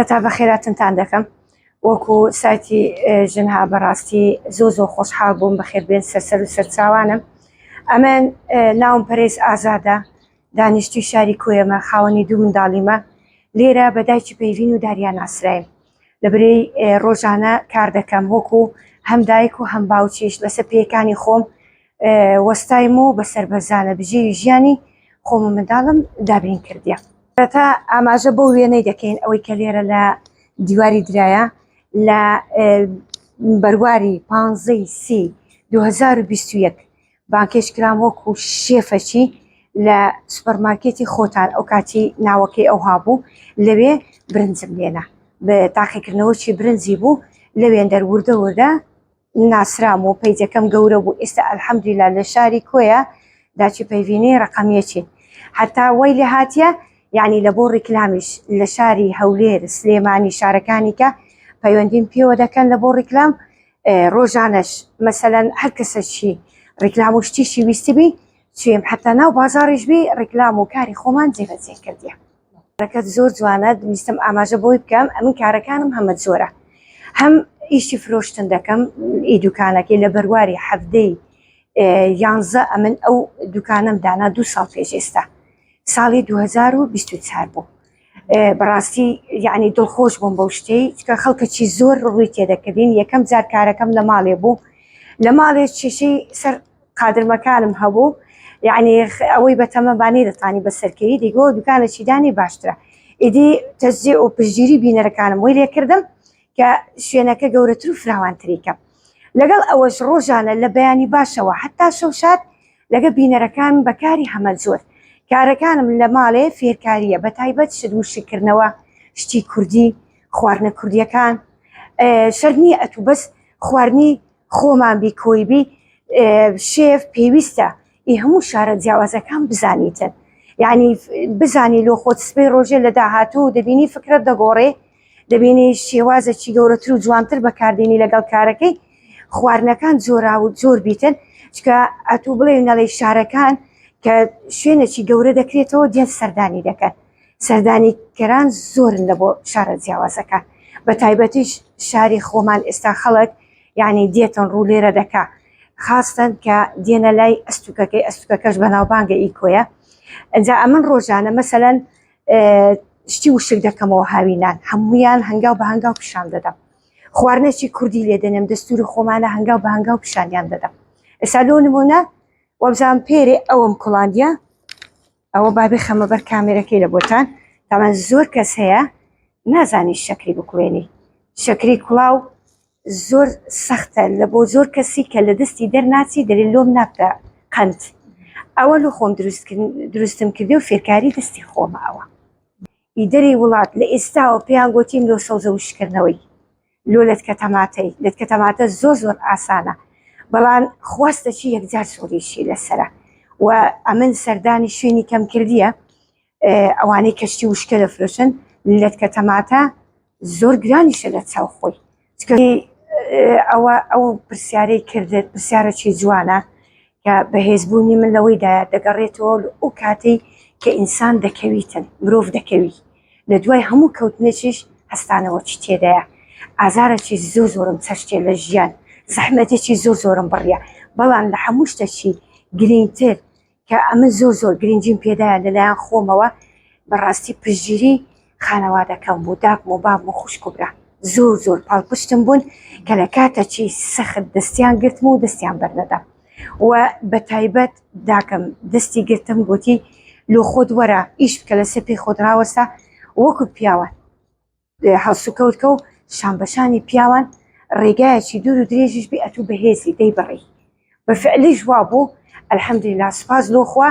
تا بەخێراتتان دەکەم وەکو سایتی ژنها بەڕاستی زۆ خۆشحاڵ بووم بەخێربێن سەر و سەرچاوانم. ئەمن ناوم پەرێز ئازادە، دانیشتوی شاری کۆیەمە، خاوەنی دوو منداڵیمە. لێرە بەدایکی پەیوین و داریان ئاسرایم لەبرەی ڕۆژانە کار دەکەم وەکو هەم دایک و هەم باوچیش لەسەر پێیەکانی خۆم وەستایم و بەسەر بەرزانە بژێوی ژیانی خۆم و منداڵم دابین کردیە. تا ئاماژە بۆ وێنەی دەکەین ئەوەی کە لێرە لە دیواری درایە لە بەرواری 15/3/2021 بانکێش کرام وەکو شێفەچی لە سوپەرمارکێتی خۆتان ئەو کاتی ناوەکەی ئەو هابوو لەوێ برنجم لێنە بە تاقیکردنەوەکی برنجی بوو لەوێن دەروردە وردە ناسرام و پەیجەکەم گەورە بوو. ئێستا ئەلحەمدولیلا لە شاری کۆیە داچی پەیوینی ڕقەمیەچین حتا وەی لێ هاتیە یعنی لە بۆ ڕیکلامیش لە شاری هەولێر سلێمانی شارەکانی کە پەیوەندیم پێوە دەکەن لە بۆ ڕیکلام ڕۆژانەش مەسەلەن هەر کەسەچی ڕیکلام و شتیشی ویستبی چێم حتا ناو بازاڕیش بی ڕیکلام و کاری خۆمان جێبەجێ کردیە. کارەکەت زۆر جوانە، ویستم ئاماژە بۆی بکەم. ئەمن کارەکانم هەمە زۆرە، هەم ئیشی فرۆشتن دەکەم ئی دوکانەکەی لە بەرواری هەفتەی 11 ئەمن ئەو دوکانم دانا 2 ساڵ پێش ئێستا ساڵی 2024 بوو. بەڕاستی یعنی دڵخۆش بووم بەو شتەی کە خەڵکەکی زۆر ڕووی تێدەکردین. یەکەم جار کارەکەم لە ماڵێ بوو، لە ماڵێ کێشەی سەر قادرمەکانم هەبوو، یعنی ئەوەی بەتەمەبانی دەتوانی بەسەرکەوی دیگۆ دوکانێکی دانی باشترە. ئیدی تەجزیە و پشتگیری بینەرەکانم وەی لێ کردم کە شوێنەکە گەورەتر و فراوانتری کەم. لەگەڵ ئەوەش ڕۆژانە لە بەیانی باشەوە حتا شەوشات لەگە بینەرەکان بەکاری هەمە زۆر. کارەکانم لە ماڵێ فێرکاریە، بە تایبەت شت وشکردنەوە، شتی کوردی، خواردنە کوردیەکان شەرنی ئەتو بەس خواردنی خۆمان بی کۆیبی شێف پێویستە ئی هەموو شارە جیاوازەکان بزانیتن، یعنی بزانی لۆ خۆت سبەی ڕۆژێ لە داهاتوو دەبینی فکرت دەگۆڕێ، دەبینی شێوازێکی گەورەتر و جوانتر بەکاردێنی لەگەڵ کارەکەی خواردنەکان زۆرا و زۆر بیتن چکە ئەتوو بڵێ نەڵێ شارەکان کە شوێنێکی گەورە دەکرێتەوە دێن سەردانی دەکەن. سەردانیکەران زۆرن لە بۆ شارە جیاوازەکان، بە تایبەتیش شاری خۆمان ئێستا خەڵک یعنی دێتن ڕوو لێرە دەکا، خاستن کە دێنە لای ئەستوکەکەی، ئەستوکەکەش بەناوبانگە ئیکۆیە. ئەجا ئەمن ڕۆژانە مەسەلەن شتی وشک دەکەمەوە هاوینان هەمویان هەنگاو بە هەنگاو پیشان دەدەم، خواردنێکی کوردی لێ دەنێم دەستوری خۆمانە هەنگاو بە هەنگاو پیشانیان دەدەم. ئێستا لۆ نمونە وەبزان پێرێ ئەوم کوڵاندیە، ئەوە بابی خەمە بەر کامێرەکەی لە بۆتان تامان زۆر کەس هەیە نازانی شەکری بکوێنی. شەکری کوڵاو زۆر سەختە لە بۆ زۆر کەسی کە لە دەستی دەرناچی دەری لۆم نابدە قەند. ئەوە لە خۆم دروستم کردی و فێرکاری دەستی خۆمە. ئەوە ئیدەری وڵات لە ئێستاوە پێیان گوتیم لۆ سەوزە وشکردنەوەی لۆ لەتکە تەماتەی لەتکە تەماتە زۆر ئاسانە، بەڵام خواستەکی یەکجار سۆریشی لەسرە و ئەمن سەردانی شوێنی کەم کردیە. ئەوانەی کەشتی وشکە دەفرۆشن لەتکە تەماتە زۆر گرانیشە لە چاو خۆی. ئەو پرسیارەی کردت پرسیارەکی جوانە کە بەهێزبوونی من لەوەیدا دەگەڕێتەوە ئەو کاتەی کە ئینسان دەکەویتن مرۆڤ دەکەوی لە دوای هەموو کەوتنێکیش هەستانەوە چی تێدایە. ئازارێکی زۆرم چەشتێ لە ژیان، زەحمەتێکی زۆرم بڕیە، بەڵام لە هەموو شتێکی گرنگتر کە ئەمە زۆر گرنگیم پێدایە لەلایەن خۆمەوە بەڕاستی پشتگیری خانەوادەکەم بوو، داکم و بابم و خوشک و برا زۆر پاڵپشتم بوون کە لە کاتەکی سەخت دەستیان گرتم و دەستیان بەرنەدەم و بە تایبەت داکەم دەستی گرتم گوتی لۆ خۆت وەرە ئیش بکە لەسەر پێی خۆت ڕاوەسە وەکو پیاوان هەڵسوکەوتکە و شانبەشانی پیاوان ڕێگایەکی دوور و درێژیش بی ئەتوو بەهێزی دەی بەڕی بەفعلیش وا بوو. ئەلحەمدولیلا سوپاس لۆخوا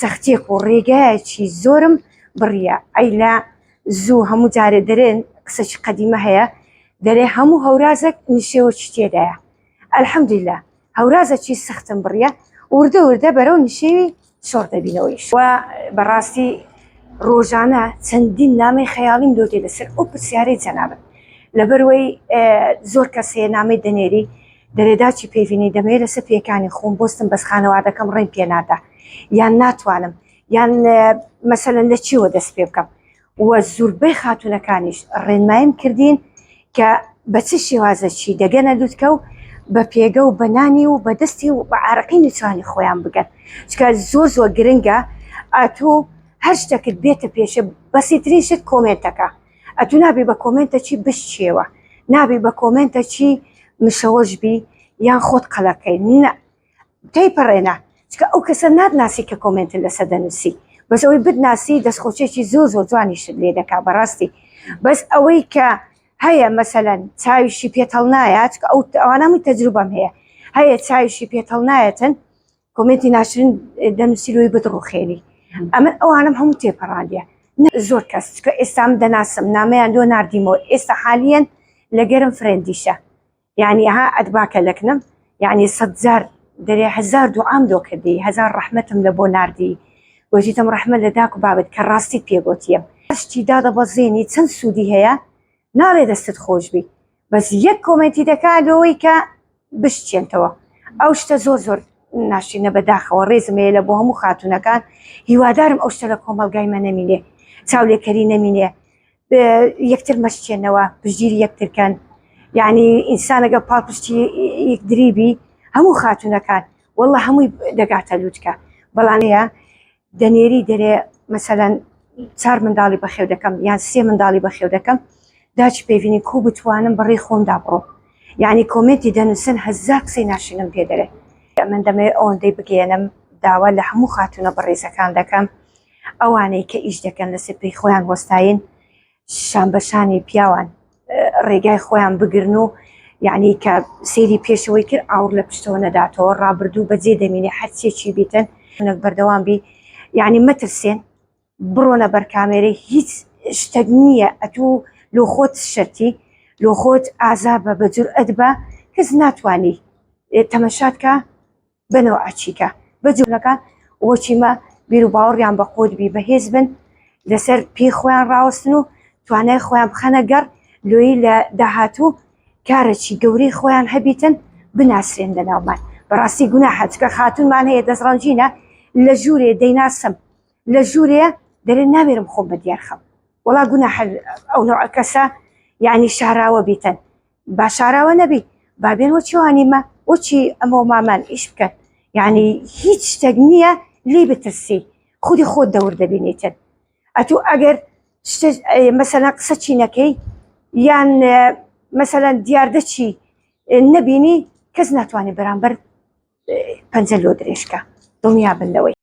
سەختیەک و ڕێگایەکی زۆرم بڕیە. ئەی لە زوو هەموو جارێ دەرێن قسەی قەدیمە هەیە دەرێ هەموو هەورازێک نشێوەکی تێدایە. ئەلحەمدولیلا هەورازێکی سەختم بڕیە وردە بەرەو نشێوی شۆڕ دەبینەوەیش و بەڕاستی ڕۆژانە چەندین نامەی خەیاڵیم دۆ دێ لەسەر ئەو پرسیارەی جەنابەت لەبەرەوەی زۆر کەس هەیە نامەی دەنێری دەرێداچی پێوینی دەمەوێت لەسەر پێکانی خۆم بۆستم بەس خانەوادەکەم ڕێم پێنادا یان ناتوانم یان مەسەلەن لە چیوە دەست پێ بکەم و زۆربەی خاتونەکانیش ڕێنمایم کردین کە بە چ شێوازەکی دەگەنە لووتکە و بە پێگە و بەنانی و بەدەستی و بە عارەقی نووسانی خۆیان بگەن چکە زۆر گرنگە ئەتۆ هەر شتێکت بێتە پێشە بەسیترین شت کۆمنتەکە ئەتو نابێ بە کۆمنتەکی بشتێوە نابێ بە کۆمنتەکی مشەوەش بی یان خۆت قەڵەکەی نە تێیپەڕێنە چکە ئەو کەسە ناتناسی کە کۆمنتت لەسەر دەنووسی بەس ئەوەی بتناسی دەستخۆچێکی زۆر جوانیشت لێ دەکا بەڕاستی بەس ئەوەی کە هەیە مەسەلەن چاویشی پێتەڵ نایە چکە ئەوانەمی تەجروبەم هەیە چاویشی پێتەڵ نایەتن کۆمنتی ناشرین دەنووسی لۆی بدڕوخێنی ئەمە ئەوانم هەموو تێپەڕاندیە زۆر کەس چکە ئێستام دەناسم نامەیان دۆ نردیمەوە ئێستا حالیەن لەگەرم فرێندیشە یعنی ها ئەدباکە لەکنم یعنی 100,000 دەرێ 1000 دوعام دۆ کردی 1000 ڕەحمەتم لە بۆ نردی وەجیتم ڕەحمە لە داک و بابت کە ڕاستی پێگوتیم شتی دادەبەزێنی چەند سوودی هەیە ناڵێ دەستت خۆش بی بەس یەک کۆمنتی دەکات لەوەی کە بشتێنتەوە ئەو شتە زۆر ناشینە بەداخەوە ڕێزمەیە لە بۆ هەموو خاتونەکان هیوادارم ئەو شتە لە کۆمەلگایمە نەمینێ چاولێکەری نەمینێ یەکتر مەشتێنەوە پشتگیری یەکترکەن یعنی ئینسانەگە پاڵپشتی یەکدریبی هەموو خاتونەکان وەڵڵا هەمووی دەگاتە لووتکە بەڵانەیە دەنێری دەرێ مەسەلەن 4 منداڵی بەخێو دەکەم یان 3 منداڵی بەخێو دەکەم داچ پێوینی کو بتوانم بەڕێ خۆمدا بڕۆ یعنی کۆمنتی دەنووسن 1000 قسەی ناشرینم پێ دەرێ من دەمەوێت ئەوەندەی بگەێنم داوا لە هەموو خاتونە بەڕێزەکان دەکەم ئەوانەی کە ئیش دەکەن لە سپی خۆیان وەستاین شانبەشانی پیاوان ڕێگای خۆیان بگرن و یعنی کە سێری پێشەوەی کرد ئاور لە پشتەوە نەداتەوە ڕابردوو بەجێ دەمێنێ هەرچێکی بیتن بەردەوام بی یعنی مەترسێن بڕۆنە بەرکامێرە هیچ شتێک نییە ئەتوو لۆ خۆت شەتی لۆ خۆت ئازابە بە جورئەت بە کەس ناتوانی تەمەشاتکە بنەوە ئاچیکە بە جوولەکان وەچیمە بیر و باوەڕیان بە خۆت بی بەهێز بن لەسەر پێی خۆیان ڕاوەستن و توانای خۆیان بخەنە گەڕ لۆی لە داهاتوو کارێکی گەورەی خۆیان هەبیتن بناسرێن لەناومان بەڕاستی گوناحە چکە خاتونمان هەیە دەستڕەنجینە لە ژوورێ دەیناسم لە ژوورێ دەرێ نامێرم خۆم بە دیارخەم وەڵا گوناحە ئەو نوع کەسە یعنی شاراوە بیتن با شاراوە نەبی بابێن وەچیوانیمە وەچی ئەمە مامان ئیش بکەن یعنی هیچ شتێک نییە لێ بترسی خودی خۆت دەور دەبینیتن ئەتوو ئەگەر مەسەلەن قسە چینەکەی یان مەسەلەن دیاردەچی نەبینی کەس ناتوانێت بەرامبەر پەنجە لۆ درێژکە دڵنیا بن لەوەی